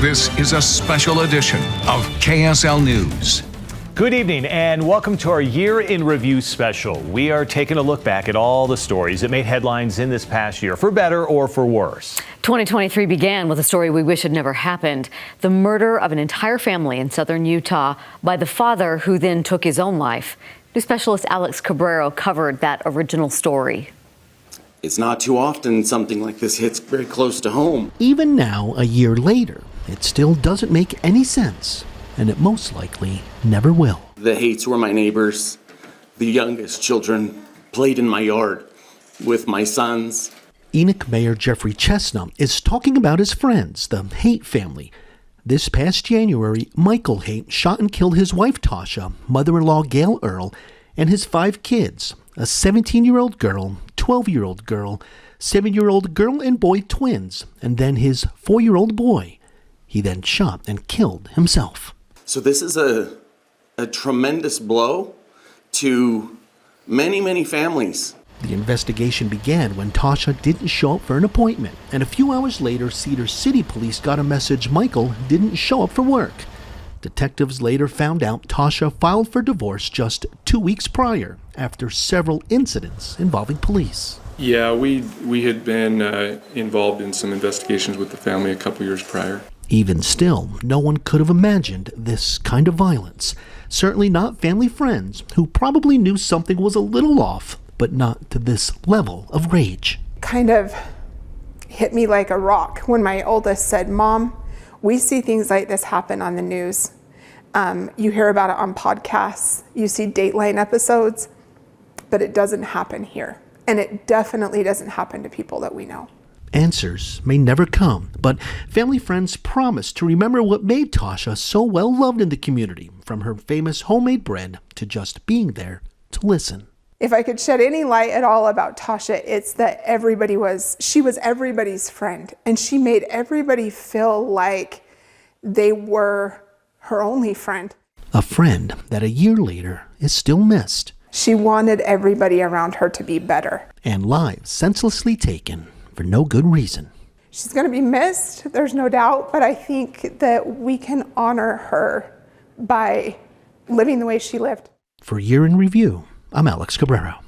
This is a special edition of KSL News. Good evening and welcome to our Year in Review special. We are taking a look back at all the stories that made headlines in this past year, for better or for worse. 2023 began with a story we wish had never happened. The murder of an entire family in southern Utah by the father who then took his own life. New Specialist Alex Cabrero covered that original story. It's not too often something like this hits very close to home. Even now, a year later, it still doesn't make any sense, and it most likely never will. The Hates were my neighbors. The youngest children played in my yard with my sons. Enoch Mayor Jeffrey Chestnut is talking about his friends, the Haight family. This past January, Michael Haight shot and killed his wife Tasha, mother-in-law Gail Earl, and his 5 kids, a 17-year-old girl, 12-year-old girl, 7-year-old girl and boy twins, and then his 4-year-old boy. He then shot and killed himself. So this is a tremendous blow to many, many families. The investigation began when Tasha didn't show up for an appointment, and a few hours later, Cedar City Police got a message Michael didn't show up for work. Detectives later found out Tasha filed for divorce just 2 weeks prior, after several incidents involving police. Yeah, we had been involved in some investigations with the family a couple years prior. Even still, no one could have imagined this kind of violence. Certainly not family friends, who probably knew something was a little off, but not to this level of rage. Kind of hit me like a rock when my oldest said, "Mom, we see things like this happen on the news. You hear about it on podcasts, you see Dateline episodes, but it doesn't happen here. And it definitely doesn't happen to people that we know." Answers may never come, but family friends promise to remember what made Tasha so well loved in the community, from her famous homemade bread to just being there to listen. If I could shed any light at all about Tasha, it's that she was everybody's friend, and she made everybody feel like they were her only friend. A friend that a year later is still missed. She wanted everybody around her to be better. And lives senselessly taken for no good reason. She's going to be missed, there's no doubt, but I think that we can honor her by living the way she lived. For Year in Review, I'm Alex Cabrero.